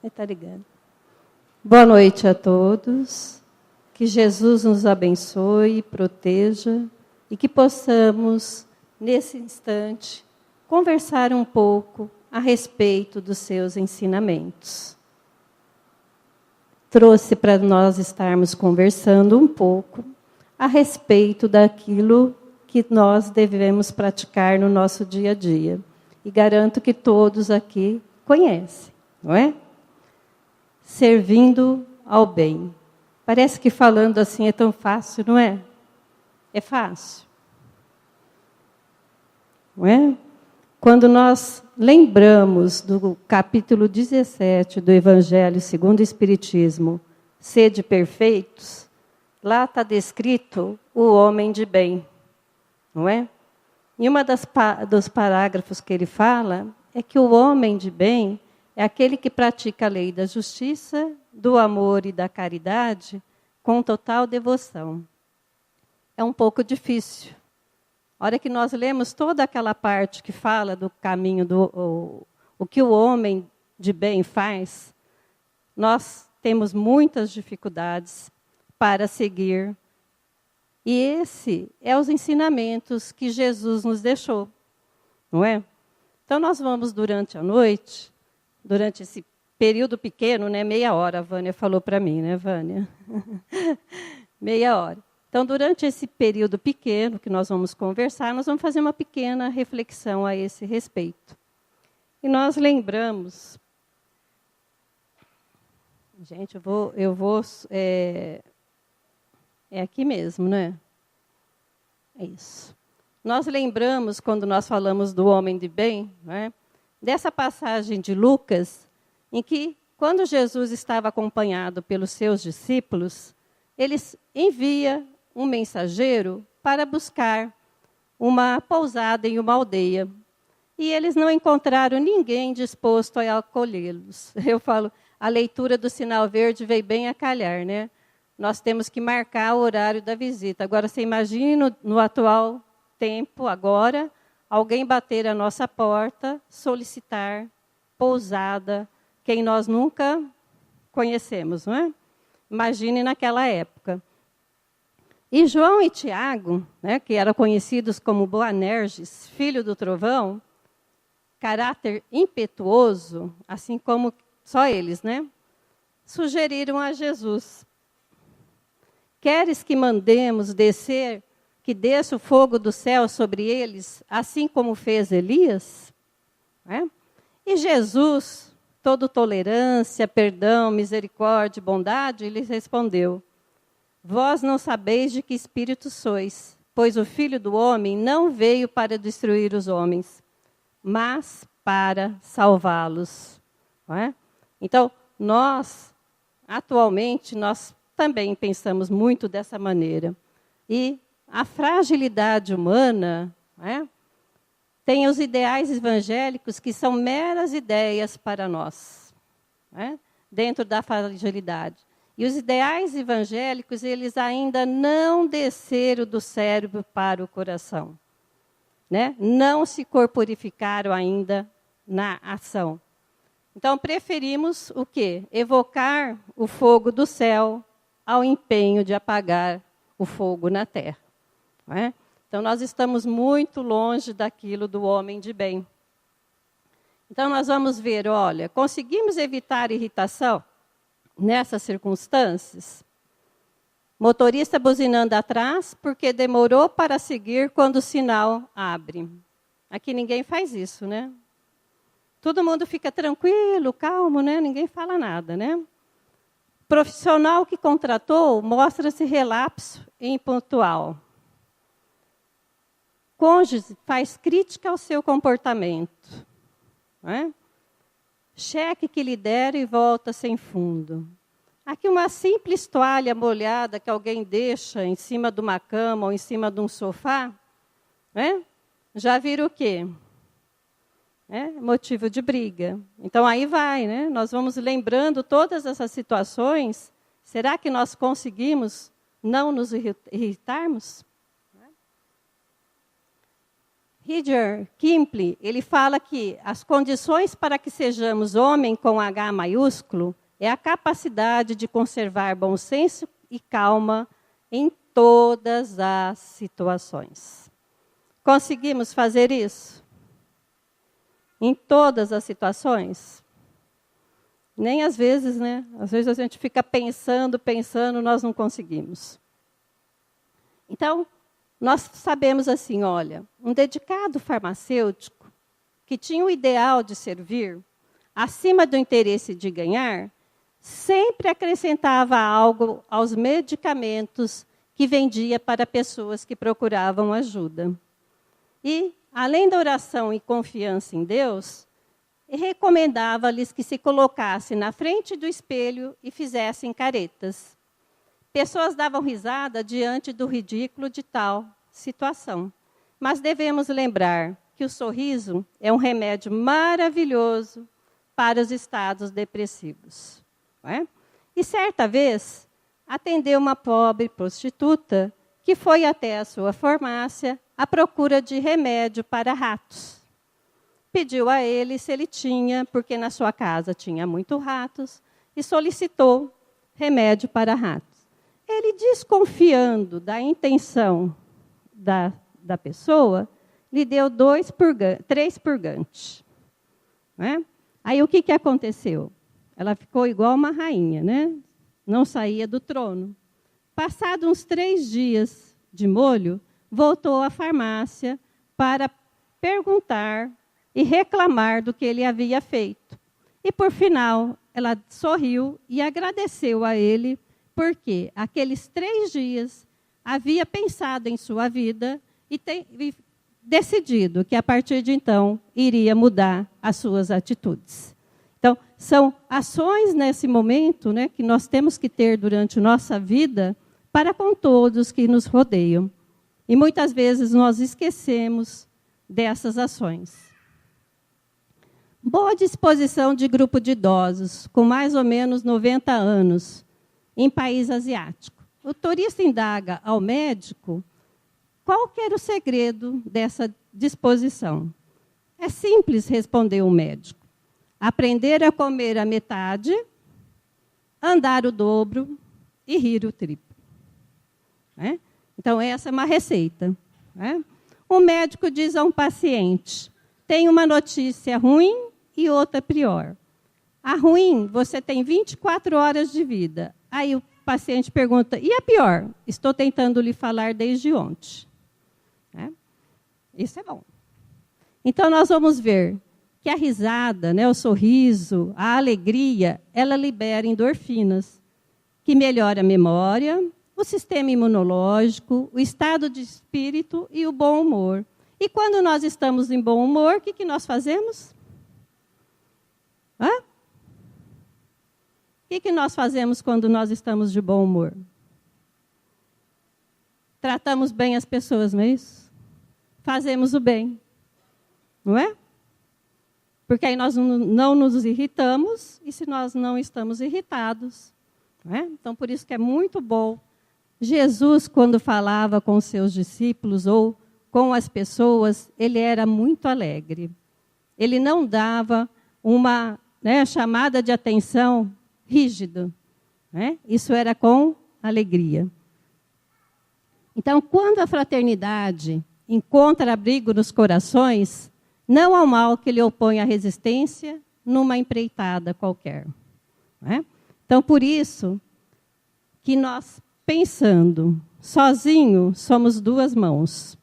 Está ligando. Boa noite a todos. Que Jesus nos abençoe, proteja e que possamos, nesse instante, conversar um pouco a respeito dos seus ensinamentos. Trouxe para nós estarmos conversando um pouco a respeito daquilo que nós devemos praticar no nosso dia a dia. E garanto que todos aqui conhecem, não é? Servindo ao bem. Parece que falando assim é tão fácil, não é? É fácil. Não é? Quando nós lembramos do capítulo 17 do Evangelho segundo o Espiritismo, sede perfeitos, lá está descrito o homem de bem, não é? E uma dos parágrafos que ele fala é que o homem de bem é aquele que pratica a lei da justiça, do amor e da caridade com total devoção. É um pouco difícil. A hora que nós lemos toda aquela parte que fala do caminho, o que o homem de bem faz, nós temos muitas dificuldades para seguir. E esse é os ensinamentos que Jesus nos deixou, não é? Então, nós vamos, durante a noite, durante esse período pequeno, né, meia hora, a Vânia falou para mim, né, Vânia? Meia hora. Então, durante esse período pequeno que nós vamos conversar, nós vamos fazer uma pequena reflexão a esse respeito. E nós lembramos... Gente, é aqui mesmo, né? É isso. Nós lembramos, quando nós falamos do homem de bem, né, dessa passagem de Lucas, em que, quando Jesus estava acompanhado pelos seus discípulos, ele envia um mensageiro para buscar uma pousada em uma aldeia. E eles não encontraram ninguém disposto a acolhê-los. Eu falo, a leitura do sinal verde veio bem a calhar, né? Nós temos que marcar o horário da visita. Agora, você imagina, no atual tempo, agora, alguém bater a nossa porta, solicitar pousada, quem nós nunca conhecemos, não é? Imagine naquela época. E João e Tiago, né, que eram conhecidos como Boanerges, filho do trovão, caráter impetuoso, assim como só eles, né, sugeriram a Jesus: queres que mandemos que desça o fogo do céu sobre eles, assim como fez Elias? É? E Jesus, todo tolerância, perdão, misericórdia e bondade, lhes respondeu: vós não sabeis de que espírito sois, pois o Filho do Homem não veio para destruir os homens, mas para salvá-los. Não é? Então, atualmente, nós também pensamos muito dessa maneira. E a fragilidade humana, né, tem os ideais evangélicos que são meras ideias para nós, né, dentro da fragilidade. E os ideais evangélicos, eles ainda não desceram do cérebro para o coração, né? Não se corporificaram ainda na ação. Então, preferimos o quê? Evocar o fogo do céu ao empenho de apagar o fogo na terra. Não é? Então, nós estamos muito longe daquilo do homem de bem. Então, nós vamos ver, olha, conseguimos evitar irritação nessas circunstâncias? Motorista buzinando atrás porque demorou para seguir quando o sinal abre. Aqui ninguém faz isso, né? Todo mundo fica tranquilo, calmo, né? Ninguém fala nada, né? Profissional que contratou mostra-se relapso e impontual. Cônjuge faz crítica ao seu comportamento. Né? Cheque que lhe deram e volta sem fundo. Aqui uma simples toalha molhada que alguém deixa em cima de uma cama ou em cima de um sofá, né? Já vira o quê? Motivo de briga. Então, aí vai, né? Nós vamos lembrando todas essas situações. Será que nós conseguimos não nos irritarmos? Rudyard Kipling, ele fala que as condições para que sejamos homem com H maiúsculo é a capacidade de conservar bom senso e calma em todas as situações. Conseguimos fazer isso? Em todas as situações? Nem às vezes, né? Às vezes a gente fica pensando, nós não conseguimos. Então, nós sabemos assim, olha, um dedicado farmacêutico que tinha o ideal de servir, acima do interesse de ganhar, sempre acrescentava algo aos medicamentos que vendia para pessoas que procuravam ajuda. E, além da oração e confiança em Deus, recomendava-lhes que se colocassem na frente do espelho e fizessem caretas. Pessoas davam risada diante do ridículo de tal situação. Mas devemos lembrar que o sorriso é um remédio maravilhoso para os estados depressivos. Não é? E certa vez, atendeu uma pobre prostituta que foi até a sua farmácia à procura de remédio para ratos. Pediu a ele se ele tinha, porque na sua casa tinha muitos ratos, e solicitou remédio para ratos. Ele, desconfiando da intenção da pessoa, lhe deu 3 purgantes. Né? Aí o que aconteceu? Ela ficou igual uma rainha, né? Não saía do trono. Passados uns 3 dias de molho, voltou à farmácia para perguntar e reclamar do que ele havia feito. E, por final, ela sorriu e agradeceu a ele, porque aqueles 3 dias havia pensado em sua vida e decidido que, a partir de então, iria mudar as suas atitudes. Então, são ações nesse momento, né, que nós temos que ter durante nossa vida para com todos que nos rodeiam. E muitas vezes nós esquecemos dessas ações. Boa disposição de grupo de idosos, com mais ou menos 90 anos, em país asiático. O turista indaga ao médico qual que era o segredo dessa disposição. É simples, respondeu o médico. Aprender a comer a metade, andar o dobro e rir o triplo. Né? Então, essa é uma receita. Né? O médico diz a um paciente, tem uma notícia ruim e outra pior. A ruim, você tem 24 horas de vida. Aí o paciente pergunta, e a pior? Estou tentando lhe falar desde ontem. Né? Isso é bom. Então, nós vamos ver que a risada, né, o sorriso, a alegria, ela libera endorfinas, que melhora a memória, o sistema imunológico, o estado de espírito e o bom humor. E quando nós estamos em bom humor, o que nós fazemos? Hã? O que nós fazemos quando nós estamos de bom humor? Tratamos bem as pessoas, não é isso? Fazemos o bem, não é? Porque aí nós não nos irritamos, e se nós não estamos irritados, não é? Então, por isso que é muito bom. Jesus, quando falava com os seus discípulos ou com as pessoas, ele era muito alegre. Ele não dava uma chamada de atenção rígida. Né? Isso era com alegria. Então, quando a fraternidade encontra abrigo nos corações, não há mal que lhe oponha resistência numa empreitada qualquer. Né? Então, por isso que nós, pensando, sozinho somos 2 mãos.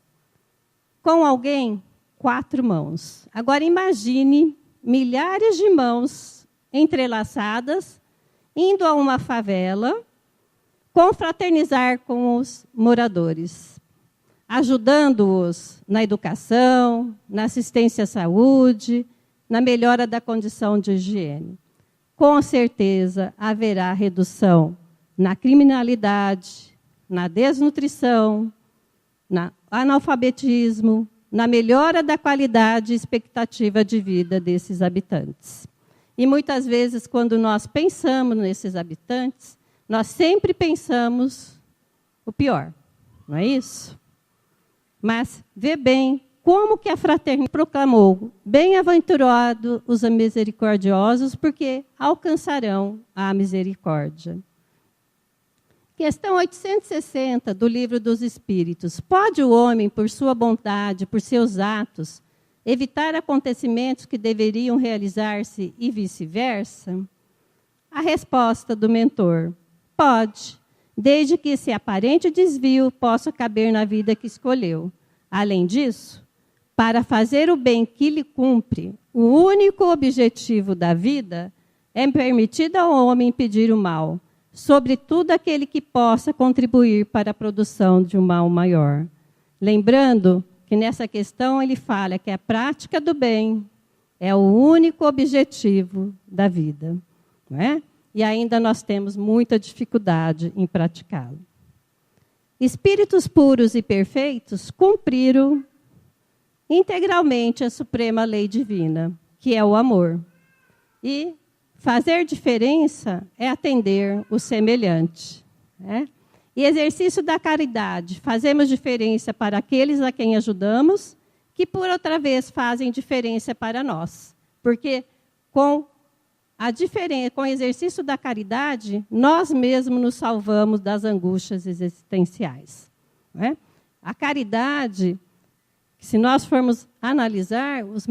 Com alguém, 4 mãos. Agora imagine milhares de mãos entrelaçadas, indo a uma favela, confraternizar com os moradores, ajudando-os na educação, na assistência à saúde, na melhora da condição de higiene. Com certeza haverá redução na criminalidade, na desnutrição, no analfabetismo, na melhora da qualidade e expectativa de vida desses habitantes. E muitas vezes, quando nós pensamos nesses habitantes, nós sempre pensamos o pior, não é isso? Mas vê bem como que a fraternidade proclamou: bem-aventurados os misericordiosos, porque alcançarão a misericórdia. Questão 860 do Livro dos Espíritos. Pode o homem, por sua bondade, por seus atos, evitar acontecimentos que deveriam realizar-se e vice-versa? A resposta do mentor: pode, desde que esse aparente desvio possa caber na vida que escolheu. Além disso, para fazer o bem que lhe cumpre, o único objetivo da vida, é permitido ao homem impedir o mal, sobretudo aquele que possa contribuir para a produção de um mal maior. Lembrando que nessa questão ele fala que a prática do bem é o único objetivo da vida, não é? E ainda nós temos muita dificuldade em praticá-lo. Espíritos puros e perfeitos cumpriram integralmente a suprema lei divina, que é o amor. E fazer diferença é atender o semelhante, né? E exercício da caridade. Fazemos diferença para aqueles a quem ajudamos, que por outra vez fazem diferença para nós. Porque com o exercício da caridade, nós mesmos nos salvamos das angústias existenciais, né? A caridade, se nós formos analisar, os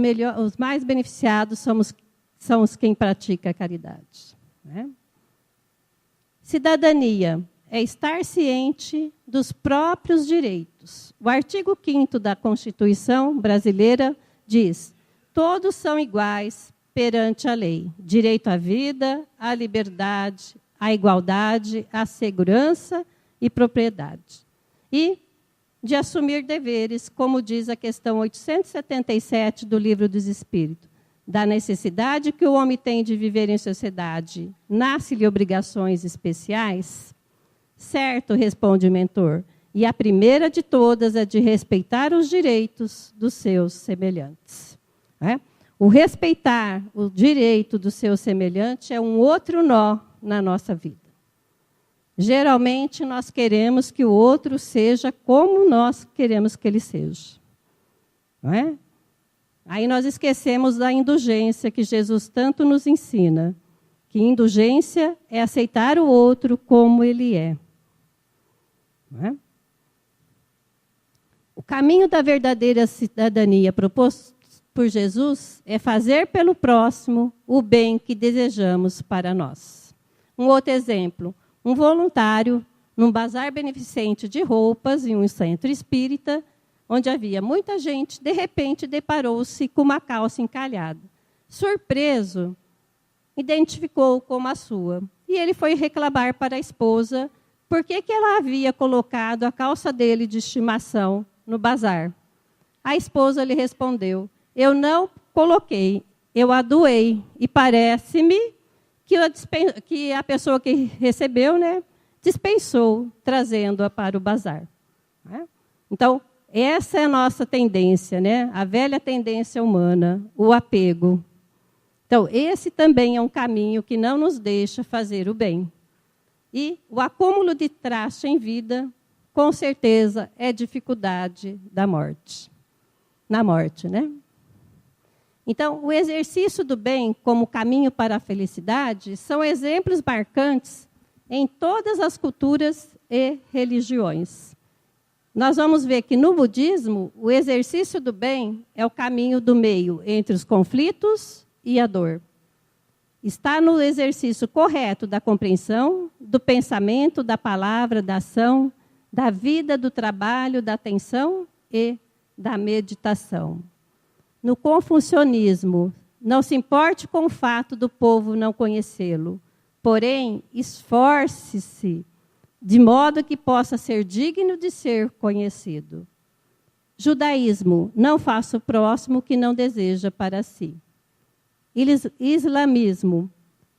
mais beneficiados são os quem pratica a caridade, né? Cidadania é estar ciente dos próprios direitos. O artigo 5º da Constituição brasileira diz: todos são iguais perante a lei. Direito à vida, à liberdade, à igualdade, à segurança e propriedade. E de assumir deveres, como diz a questão 877 do Livro dos Espíritos. Da necessidade que o homem tem de viver em sociedade, nasce-lhe obrigações especiais? Certo, responde o mentor. E a primeira de todas é de respeitar os direitos dos seus semelhantes. O respeitar o direito do seu semelhante é um outro nó na nossa vida. Geralmente, nós queremos que o outro seja como nós queremos que ele seja, não é? Aí nós esquecemos da indulgência que Jesus tanto nos ensina, que indulgência é aceitar o outro como ele é. Não é? O caminho da verdadeira cidadania proposto por Jesus é fazer pelo próximo o bem que desejamos para nós. Um outro exemplo, um voluntário num bazar beneficente de roupas em um centro espírita, onde havia muita gente, de repente deparou-se com uma calça encalhada. Surpreso, identificou como a sua. E ele foi reclamar para a esposa por que ela havia colocado a calça dele de estimação no bazar. A esposa lhe respondeu: eu não coloquei, eu a doei. E parece-me que a pessoa que recebeu, né, dispensou, trazendo-a para o bazar. Então, essa é a nossa tendência, né? A velha tendência humana, o apego. Então, esse também é um caminho que não nos deixa fazer o bem. E o acúmulo de traste em vida, com certeza, é dificuldade da morte. Na morte, né? Então, o exercício do bem como caminho para a felicidade são exemplos marcantes em todas as culturas e religiões. Nós vamos ver que no budismo, o exercício do bem é o caminho do meio entre os conflitos e a dor. Está no exercício correto da compreensão, do pensamento, da palavra, da ação, da vida, do trabalho, da atenção e da meditação. No confucionismo, não se importe com o fato do povo não conhecê-lo, porém, esforce-se de modo que possa ser digno de ser conhecido. Judaísmo, não faça o próximo o que não deseja para si. Islamismo,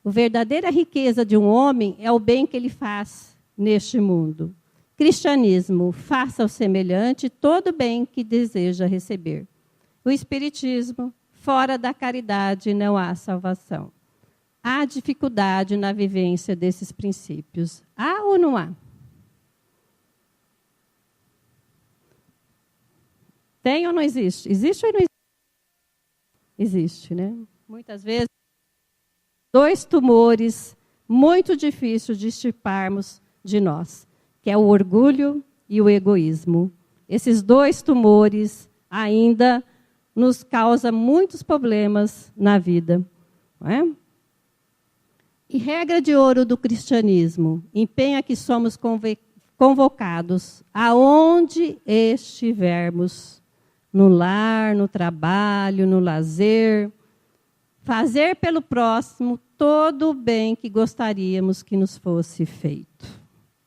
a verdadeira riqueza de um homem é o bem que ele faz neste mundo. Cristianismo, faça ao semelhante todo o bem que deseja receber. O espiritismo, fora da caridade não há salvação. Há dificuldade na vivência desses princípios. Há ou não há? Tem ou não existe? Existe ou não existe? Existe, né? Muitas vezes, 2 tumores muito difíceis de extirparmos de nós, que é o orgulho e o egoísmo. Esses 2 tumores ainda nos causam muitos problemas na vida. Não é? E regra de ouro do cristianismo, empenha que somos convocados aonde estivermos, no lar, no trabalho, no lazer, fazer pelo próximo todo o bem que gostaríamos que nos fosse feito.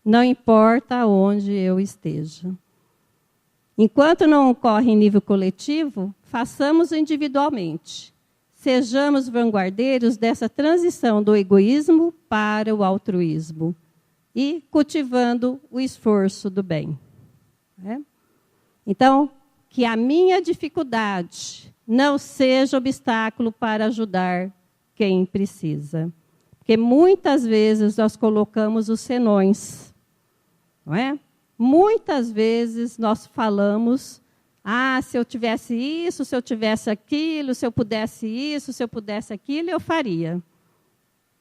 Não importa onde eu esteja. Enquanto não ocorre em nível coletivo, façamos individualmente. Sejamos vanguardeiros dessa transição do egoísmo para o altruísmo e cultivando o esforço do bem. Né? Então, que a minha dificuldade não seja obstáculo para ajudar quem precisa. Porque muitas vezes nós colocamos os senões, não é? Muitas vezes nós falamos, se eu tivesse isso, se eu tivesse aquilo, se eu pudesse isso, se eu pudesse aquilo, eu faria.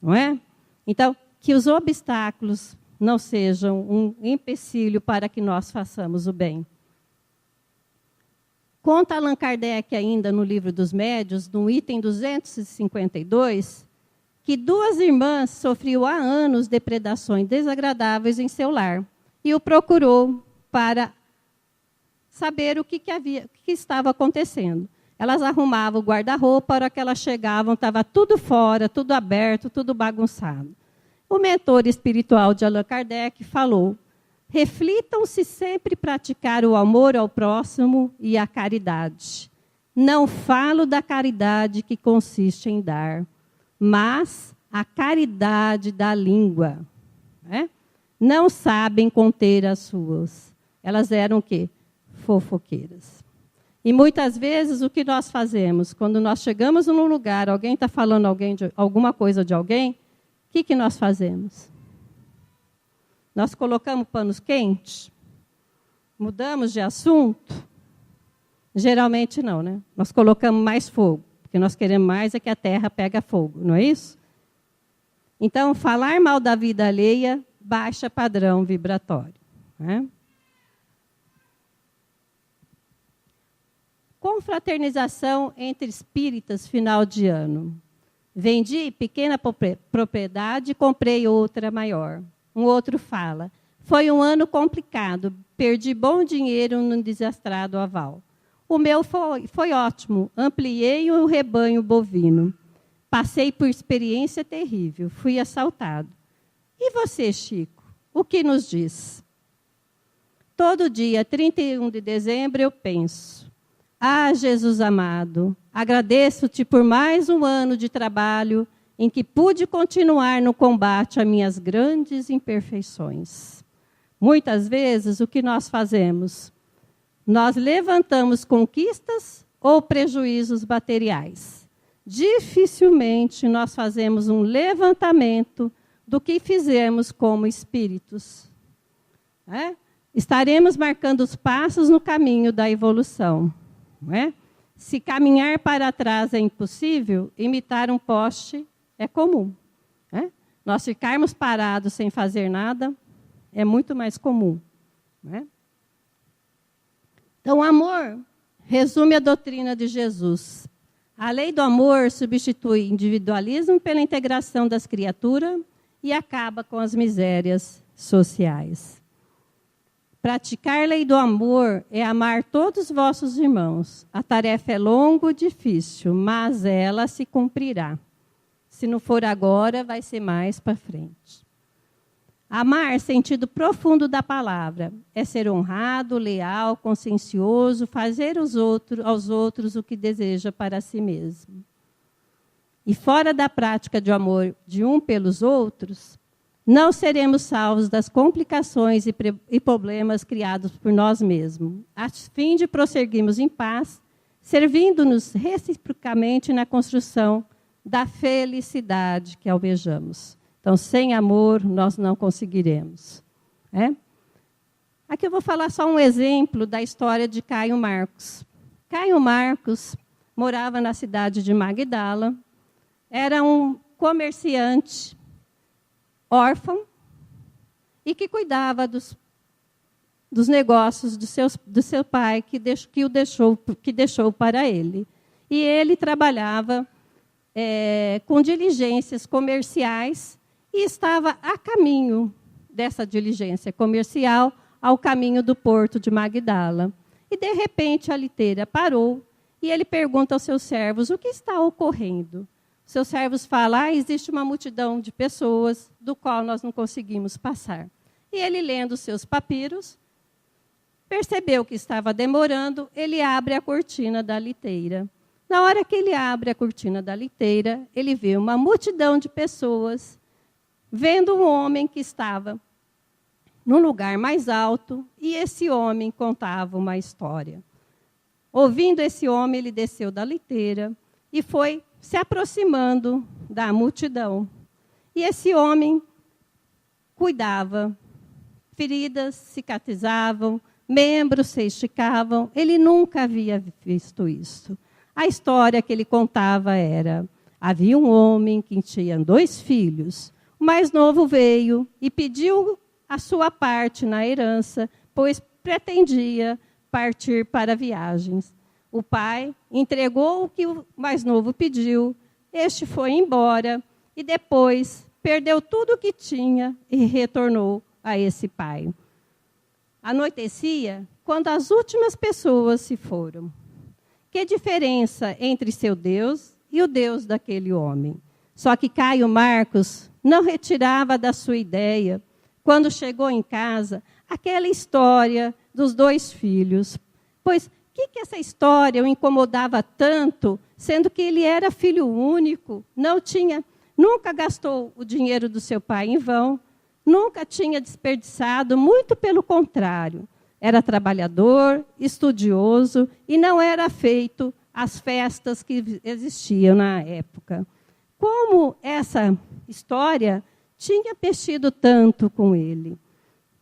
Não é? Então, que os obstáculos não sejam um empecilho para que nós façamos o bem. Conta Allan Kardec ainda no Livro dos Médiuns, no item 252, que 2 irmãs sofriam há anos depredações desagradáveis em seu lar e o procurou para saber o que estava acontecendo. Elas arrumavam o guarda-roupa, a hora que elas chegavam, estava tudo fora, tudo aberto, tudo bagunçado. O mentor espiritual de Allan Kardec falou: reflitam se sempre praticar o amor ao próximo e a caridade. Não falo da caridade que consiste em dar, mas a caridade da língua. Né? Não sabem conter as suas. Elas eram o quê? Fofoqueiras. E muitas vezes o que nós fazemos? Quando nós chegamos num lugar, alguém está falando alguma coisa de alguém, o que nós fazemos? Nós colocamos panos quentes? Mudamos de assunto? Geralmente não, né? Nós colocamos mais fogo, porque nós queremos mais é que a terra pega fogo, não é isso? Então, falar mal da vida alheia baixa padrão vibratório. Né? Confraternização entre espíritas final de ano. Vendi pequena propriedade e comprei outra maior. Um outro fala: foi um ano complicado, perdi bom dinheiro num desastrado aval. O meu foi ótimo, ampliei o rebanho bovino. Passei por experiência terrível, fui assaltado. E você, Chico, o que nos diz? Todo dia, 31 de dezembro, eu penso: Jesus amado, agradeço-te por mais um ano de trabalho em que pude continuar no combate a minhas grandes imperfeições. Muitas vezes, o que nós fazemos? Nós levantamos conquistas ou prejuízos materiais. Dificilmente nós fazemos um levantamento do que fizemos como espíritos. Estaremos marcando os passos no caminho da evolução. Não é? Se caminhar para trás é impossível, imitar um poste é comum. Nós ficarmos parados sem fazer nada é muito mais comum. Então, o amor resume a doutrina de Jesus. A lei do amor substitui individualismo pela integração das criaturas e acaba com as misérias sociais. Praticar a lei do amor é amar todos os vossos irmãos. A tarefa é longa e difícil, mas ela se cumprirá. Se não for agora, vai ser mais para frente. Amar, sentido profundo da palavra, é ser honrado, leal, consciencioso, fazer aos outros o que deseja para si mesmo. E fora da prática de amor de um pelos outros, não seremos salvos das complicações e problemas criados por nós mesmos, a fim de prosseguirmos em paz, servindo-nos reciprocamente na construção da felicidade que almejamos. Então, sem amor, nós não conseguiremos. Aqui eu vou falar só um exemplo da história de Caio Marcos. Caio Marcos morava na cidade de Magdala, era um comerciante órfão e que cuidava dos negócios do seu pai, que deixou para ele. E ele trabalhava com diligências comerciais e estava a caminho dessa diligência comercial, ao caminho do porto de Magdala. E, de repente, a liteira parou e ele pergunta aos seus servos o que está ocorrendo. Seus servos falam, existe uma multidão de pessoas do qual nós não conseguimos passar. E ele, lendo os seus papiros, percebeu que estava demorando, ele abre a cortina da liteira. Na hora que ele abre a cortina da liteira, ele vê uma multidão de pessoas, vendo um homem que estava num lugar mais alto, e esse homem contava uma história. Ouvindo esse homem, ele desceu da liteira e foi se aproximando da multidão. E esse homem cuidava, feridas cicatrizavam, membros se esticavam, ele nunca havia visto isso. A história que ele contava era, havia um homem que tinha 2 filhos, o mais novo veio e pediu a sua parte na herança, pois pretendia partir para viagens. O pai entregou o que o mais novo pediu, este foi embora e depois perdeu tudo o que tinha e retornou a esse pai. Anoitecia quando as últimas pessoas se foram. Que diferença entre seu Deus e o Deus daquele homem? Só que Caio Marcos não retirava da sua ideia, quando chegou em casa, aquela história dos 2 filhos. Pois, o que essa história o incomodava tanto, sendo que ele era filho único, nunca gastou o dinheiro do seu pai em vão, nunca tinha desperdiçado, muito pelo contrário. Era trabalhador, estudioso e não era feito as festas que existiam na época. Como essa história tinha mexido tanto com ele.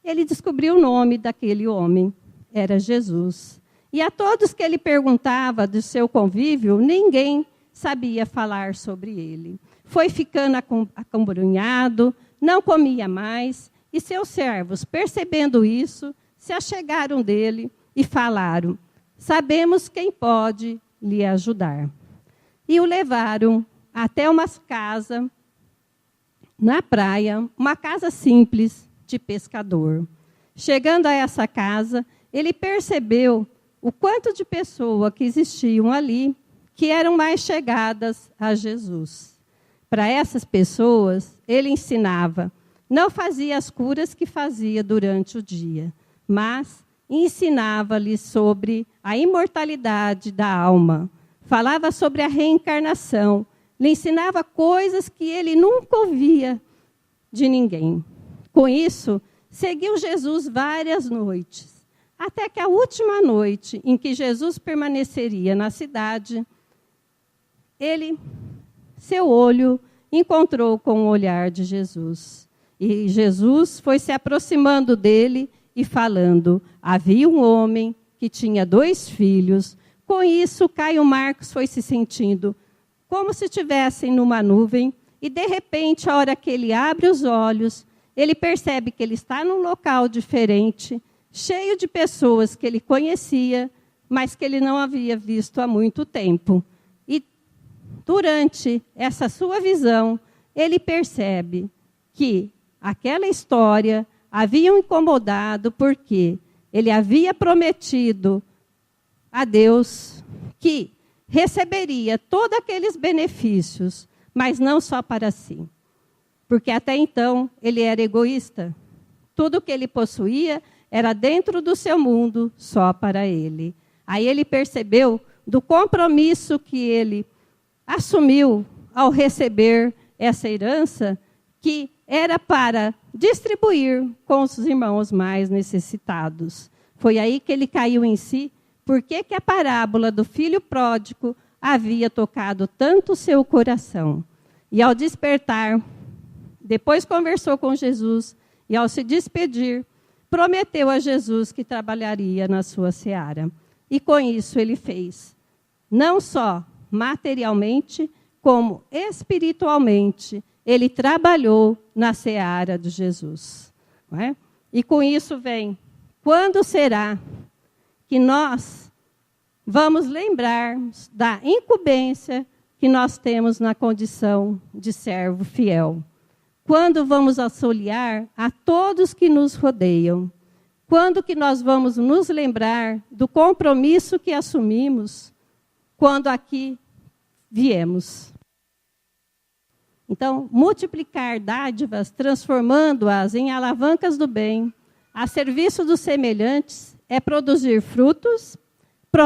Ele descobriu o nome daquele homem, era Jesus. E a todos que ele perguntava do seu convívio, ninguém sabia falar sobre ele. Foi ficando acombrunhado, não comia mais, e seus servos, percebendo isso, se achegaram dele e falaram, sabemos quem pode lhe ajudar. E o levaram até uma casa na praia, uma casa simples de pescador. Chegando a essa casa, ele percebeu o quanto de pessoas que existiam ali, que eram mais chegadas a Jesus. Para essas pessoas, ele ensinava, não fazia as curas que fazia durante o dia, mas ensinava-lhes sobre a imortalidade da alma, falava sobre a reencarnação, lhe ensinava coisas que ele nunca ouvia de ninguém. Com isso, seguiu Jesus várias noites, até que a última noite em que Jesus permaneceria na cidade, seu olho encontrou com o olhar de Jesus. E Jesus foi se aproximando dele e falando, havia um homem que tinha 2 filhos. Com isso, Caio Marcos foi se sentindo como se estivessem numa nuvem, e de repente, a hora que ele abre os olhos, ele percebe que ele está num local diferente, cheio de pessoas que ele conhecia, mas que ele não havia visto há muito tempo. E durante essa sua visão, ele percebe que aquela história havia o incomodado porque ele havia prometido a Deus que receberia todos aqueles benefícios, mas não só para si. Porque até então ele era egoísta. Tudo que ele possuía era dentro do seu mundo, só para ele. Aí ele percebeu do compromisso que ele assumiu ao receber essa herança, que era para distribuir com os irmãos mais necessitados. Foi aí que ele caiu em si. Por que a parábola do filho pródigo havia tocado tanto o seu coração? E ao despertar, depois conversou com Jesus, e ao se despedir, prometeu a Jesus que trabalharia na sua seara. E com isso ele fez, não só materialmente, como espiritualmente, ele trabalhou na seara de Jesus. Não é? E com isso vem, quando será que nós vamos lembrar da incumbência que nós temos na condição de servo fiel? Quando vamos auxiliar a todos que nos rodeiam? Quando que nós vamos nos lembrar do compromisso que assumimos quando aqui viemos? Então, multiplicar dádivas, transformando-as em alavancas do bem, a serviço dos semelhantes, é produzir frutos,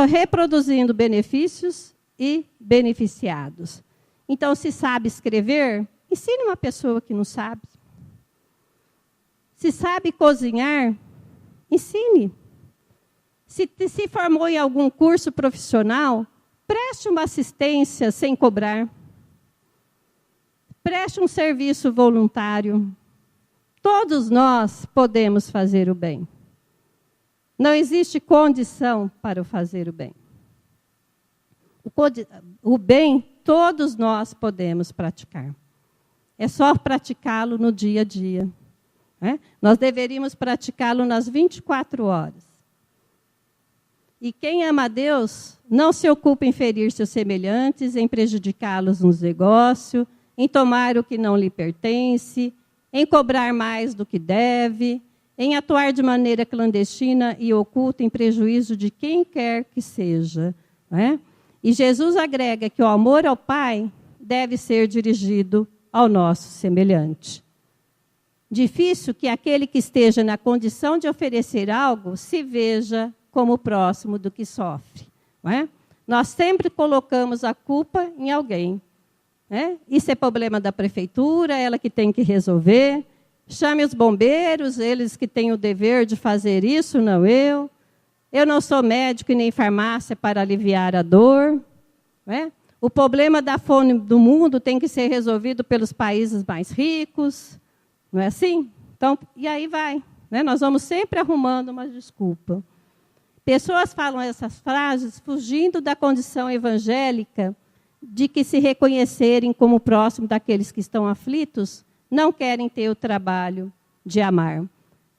reproduzindo benefícios e beneficiados. Então, se sabe escrever, ensine uma pessoa que não sabe. Se sabe cozinhar, ensine. Se formou em algum curso profissional, preste uma assistência sem cobrar. Preste um serviço voluntário. Todos nós podemos fazer o bem. Não existe condição para o fazer o bem. O bem, todos nós podemos praticar. É só praticá-lo no dia a dia. Né? Nós deveríamos praticá-lo nas 24 horas. E quem ama a Deus não se ocupa em ferir seus semelhantes, em prejudicá-los nos negócios, em tomar o que não lhe pertence, em cobrar mais do que deve, em atuar de maneira clandestina e oculta em prejuízo de quem quer que seja. Né? E Jesus agrega que o amor ao Pai deve ser dirigido ao nosso semelhante. Difícil que aquele que esteja na condição de oferecer algo se veja como próximo do que sofre. Não é? Nós sempre colocamos a culpa em alguém. Né? Isso é problema da prefeitura, ela que tem que resolver. Chame os bombeiros, eles que têm o dever de fazer isso, não eu. Eu não sou médico e nem farmácia para aliviar a dor. Né? O problema da fome do mundo tem que ser resolvido pelos países mais ricos. Não é assim? Então, e aí vai. Né? Nós vamos sempre arrumando uma desculpa. Pessoas falam essas frases fugindo da condição evangélica de que se reconhecerem como próximo daqueles que estão aflitos, não querem ter o trabalho de amar.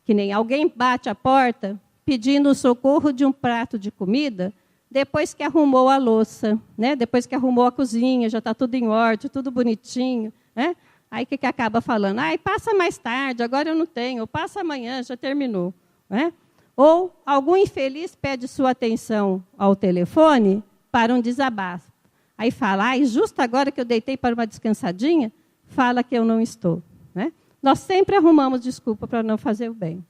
Que nem alguém bate a porta pedindo o socorro de um prato de comida, depois que arrumou a louça, né? Depois que arrumou a cozinha, já está tudo em ordem, tudo bonitinho. Né? Aí o que acaba falando? Passa mais tarde, agora eu não tenho, ou passa amanhã, já terminou. Né? Ou algum infeliz pede sua atenção ao telefone para um desabafo. Aí fala, justo agora que eu deitei para uma descansadinha, fala que eu não estou. Né? Nós sempre arrumamos desculpa para não fazer o bem.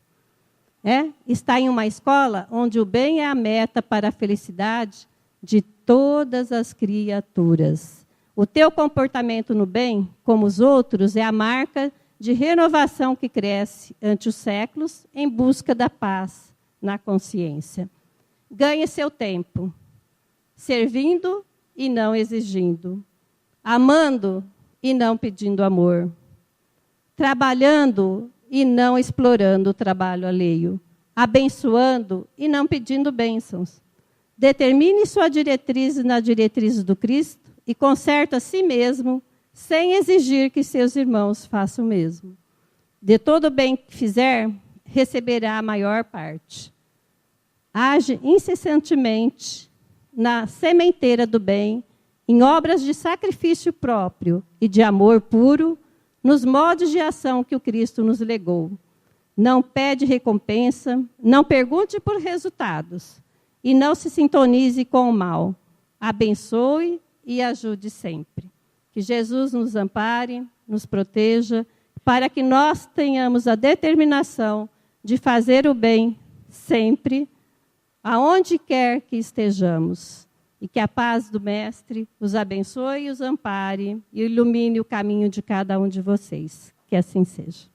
Está em uma escola onde o bem é a meta para a felicidade de todas as criaturas. O teu comportamento no bem, como os outros, é a marca de renovação que cresce ante os séculos em busca da paz na consciência. Ganhe seu tempo, servindo e não exigindo, amando e não pedindo amor, trabalhando e não explorando o trabalho alheio, abençoando e não pedindo bênçãos. Determine sua diretriz na diretriz do Cristo e conserte a si mesmo, sem exigir que seus irmãos façam o mesmo. De todo o bem que fizer, receberá a maior parte. Age incessantemente na sementeira do bem, em obras de sacrifício próprio e de amor puro, nos modos de ação que o Cristo nos legou. Não pede recompensa, não pergunte por resultados e não se sintonize com o mal. Abençoe e ajude sempre. Que Jesus nos ampare, nos proteja, para que nós tenhamos a determinação de fazer o bem sempre, aonde quer que estejamos. E que a paz do Mestre os abençoe e os ampare e ilumine o caminho de cada um de vocês. Que assim seja.